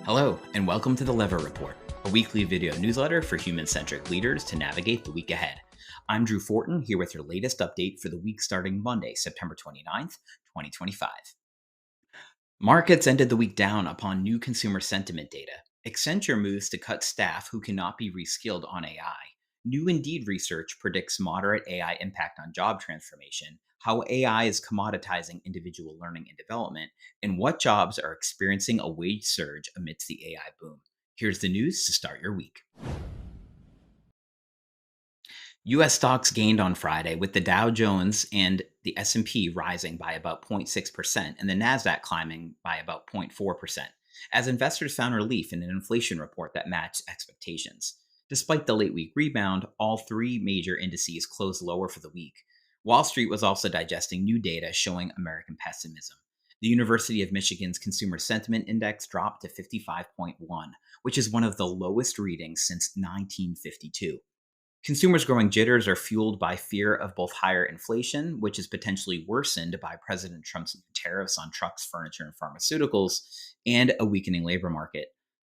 Hello, and welcome to the Lever Report, a weekly video newsletter for human-centric leaders to navigate the week ahead. I'm Drew Fortin, here with your latest update for the week starting Monday, September 29th, 2025. Markets ended the week down upon new consumer sentiment data. Accenture moves to cut staff who cannot be reskilled on AI. New Indeed research predicts moderate AI impact on job transformation, how AI is commoditizing individual learning and development, and what jobs are experiencing a wage surge amidst the AI boom. Here's the news to start your week. US stocks gained on Friday with the Dow Jones and the S&P rising by about 0.6% and the Nasdaq climbing by about 0.4%, as investors found relief in an inflation report that matched expectations. Despite the late week rebound, all three major indices closed lower for the week. Wall Street was also digesting new data showing American pessimism. The University of Michigan's Consumer Sentiment Index dropped to 55.1, which is one of the lowest readings since 1952. Consumers' growing jitters are fueled by fear of both higher inflation, which is potentially worsened by President Trump's new tariffs on trucks, furniture, and pharmaceuticals, and a weakening labor market.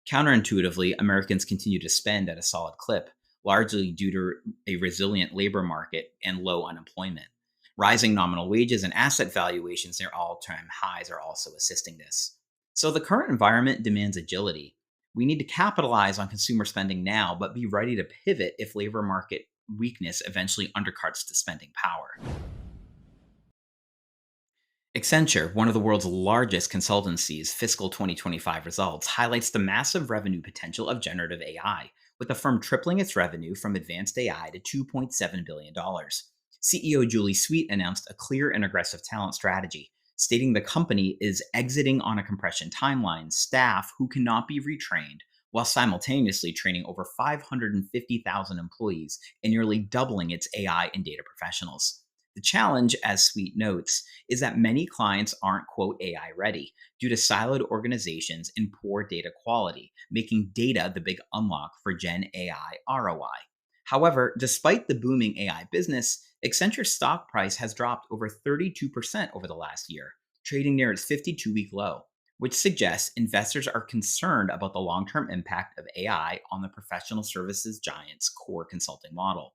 Counterintuitively, Americans continue to spend at a solid clip, largely due to a resilient labor market and low unemployment. Rising nominal wages and asset valuations near all-time highs are also assisting this. So the current environment demands agility. We need to capitalize on consumer spending now, but be ready to pivot if labor market weakness eventually undercuts the spending power. Accenture, one of the world's largest consultancies, fiscal 2025 results highlights the massive revenue potential of generative AI, with the firm tripling its revenue from advanced AI to $2.7 billion. CEO Julie Sweet announced a clear and aggressive talent strategy, stating the company is exiting on a compression timeline staff who cannot be retrained, while simultaneously training over 550,000 employees and nearly doubling its AI and data professionals. The challenge, as Sweet notes, is that many clients aren't, quote, AI ready due to siloed organizations and poor data quality, making data the big unlock for Gen AI ROI. However, despite the booming AI business, Accenture's stock price has dropped over 32% over the last year, trading near its 52-week low, which suggests investors are concerned about the long-term impact of AI on the professional services giant's core consulting model.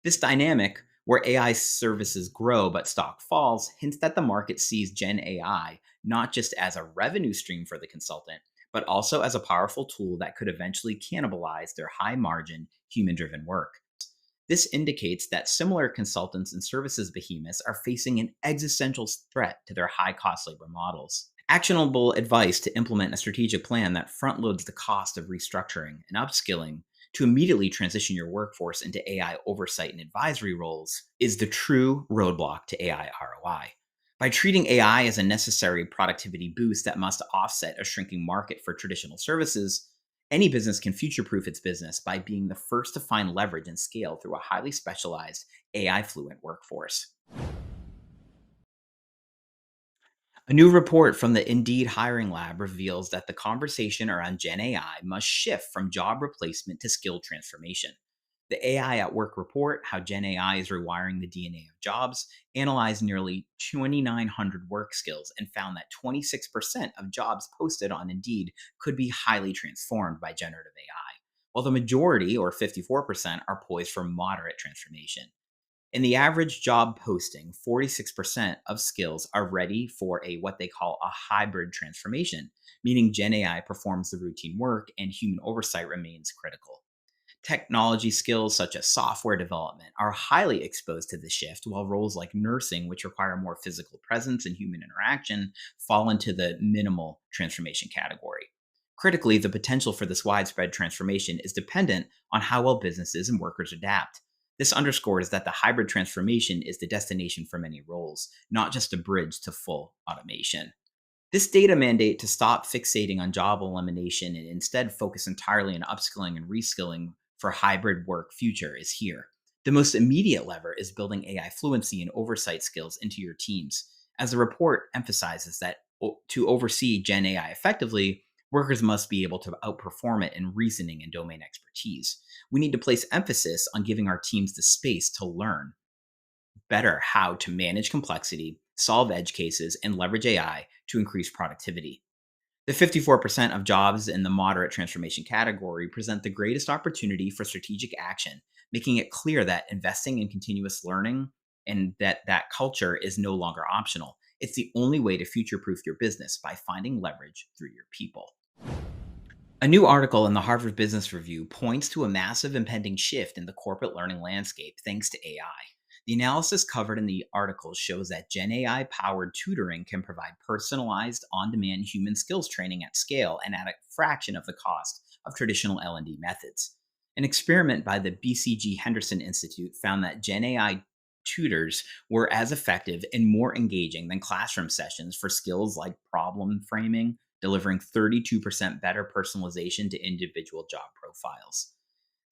This dynamic, where AI services grow but stock falls, hints that the market sees Gen AI not just as a revenue stream for the consultant, but also as a powerful tool that could eventually cannibalize their high-margin, human-driven work. This indicates that similar consultants and services behemoths are facing an existential threat to their high-cost labor models. Actionable advice to implement a strategic plan that front-loads the cost of restructuring and upskilling to immediately transition your workforce into AI oversight and advisory roles is the true roadblock to AI ROI. By treating AI as a necessary productivity boost that must offset a shrinking market for traditional services, any business can future-proof its business by being the first to find leverage and scale through a highly specialized AI-fluent workforce. A new report from the Indeed Hiring Lab reveals that the conversation around Gen AI must shift from job replacement to skill transformation. The AI at Work report, How Gen AI is Rewiring the DNA of Jobs, analyzed nearly 2,900 work skills and found that 26% of jobs posted on Indeed could be highly transformed by generative AI, while the majority, or 54%, are poised for moderate transformation. In the average job posting, 46% of skills are ready for a what they call a hybrid transformation, meaning Gen AI performs the routine work and human oversight remains critical. Technology skills such as software development are highly exposed to the shift, while roles like nursing, which require more physical presence and human interaction, fall into the minimal transformation category. Critically, the potential for this widespread transformation is dependent on how well businesses and workers adapt. This underscores that the hybrid transformation is the destination for many roles, not just a bridge to full automation. This data mandate to stop fixating on job elimination and instead focus entirely on upskilling and reskilling for hybrid work future is here. The most immediate lever is building AI fluency and oversight skills into your teams, as the report emphasizes that to oversee Gen AI effectively, workers must be able to outperform it in reasoning and domain expertise. We need to place emphasis on giving our teams the space to learn better how to manage complexity, solve edge cases, and leverage AI to increase productivity. The 54% of jobs in the moderate transformation category present the greatest opportunity for strategic action, making it clear that investing in continuous learning and that culture is no longer optional. It's the only way to future proof your business by finding leverage through your people. A new article in the Harvard Business Review points to a massive impending shift in the corporate learning landscape thanks to AI. The analysis covered in the article shows that GenAI powered tutoring can provide personalized, on demand human skills training at scale and at a fraction of the cost of traditional L&D methods. An experiment by the BCG Henderson Institute found that GenAI tutors were as effective and more engaging than classroom sessions for skills like problem framing, delivering 32% better personalization to individual job profiles.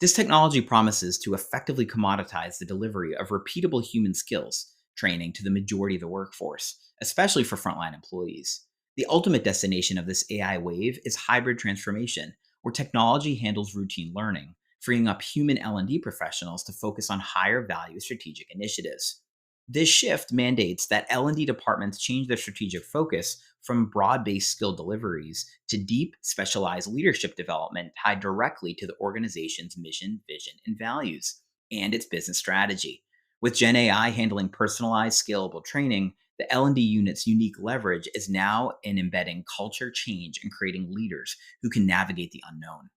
This technology promises to effectively commoditize the delivery of repeatable human skills training to the majority of the workforce, especially for frontline employees. The ultimate destination of this AI wave is hybrid transformation, where technology handles routine learning, freeing up human L&D professionals to focus on higher value strategic initiatives. This shift mandates that L&D departments change their strategic focus from broad-based skill deliveries to deep, specialized leadership development tied directly to the organization's mission, vision, and values, and its business strategy. With Gen AI handling personalized, scalable training, the L&D unit's unique leverage is now in embedding culture change and creating leaders who can navigate the unknown.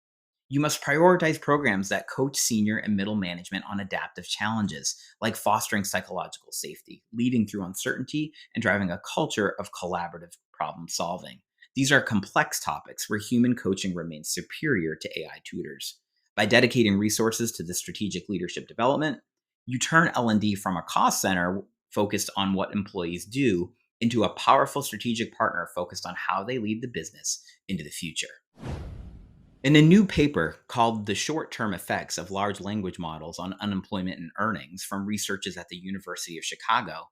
You must prioritize programs that coach senior and middle management on adaptive challenges, like fostering psychological safety, leading through uncertainty, and driving a culture of collaborative problem solving. These are complex topics where human coaching remains superior to AI tutors. By dedicating resources to the strategic leadership development, you turn L&D from a cost center focused on what employees do into a powerful strategic partner focused on how they lead the business into the future. In a new paper called The Short-Term Effects of Large Language Models on Unemployment and Earnings from researchers at the University of Chicago,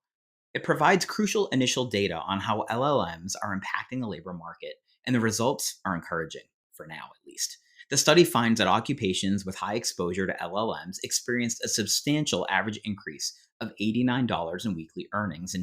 it provides crucial initial data on how LLMs are impacting the labor market, and the results are encouraging, for now at least. The study finds that occupations with high exposure to LLMs experienced a substantial average increase of $89 in weekly earnings,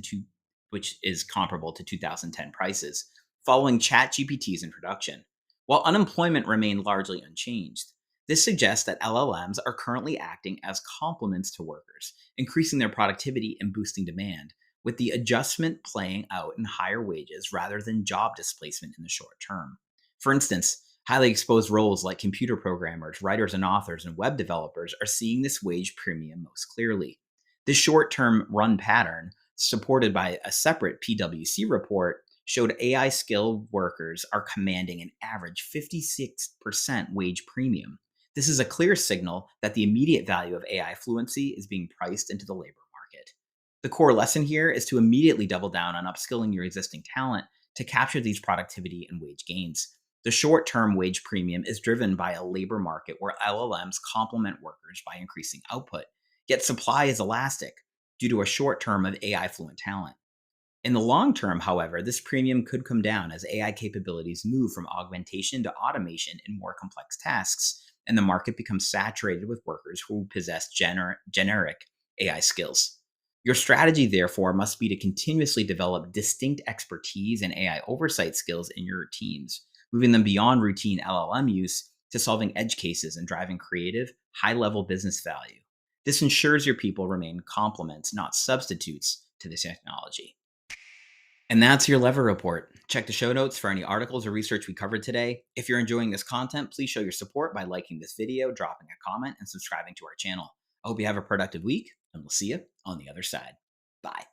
which is comparable to 2010 prices, following ChatGPT's introduction. While unemployment remained largely unchanged, this suggests that LLMs are currently acting as complements to workers, increasing their productivity and boosting demand, with the adjustment playing out in higher wages rather than job displacement in the short term. For instance, highly exposed roles like computer programmers, writers and authors, and web developers are seeing this wage premium most clearly. This short term run pattern, supported by a separate PwC report, showed AI skilled workers are commanding an average 56% wage premium. This is a clear signal that the immediate value of AI fluency is being priced into the labor market. The core lesson here is to immediately double down on upskilling your existing talent to capture these productivity and wage gains. The short term wage premium is driven by a labor market where LLMs complement workers by increasing output, yet supply is elastic due to a short term of AI fluent talent. In the long term, however, this premium could come down as AI capabilities move from augmentation to automation in more complex tasks, and the market becomes saturated with workers who possess generic AI skills. Your strategy, therefore, must be to continuously develop distinct expertise and AI oversight skills in your teams, moving them beyond routine LLM use to solving edge cases and driving creative, high level business value. This ensures your people remain complements, not substitutes, to the technology. And that's your lever report. Check the show notes for any articles or research we covered today. If you're enjoying this content, please show your support by liking this video, dropping a comment, and subscribing to our channel. I hope you have a productive week, and we'll see you on the other side. Bye.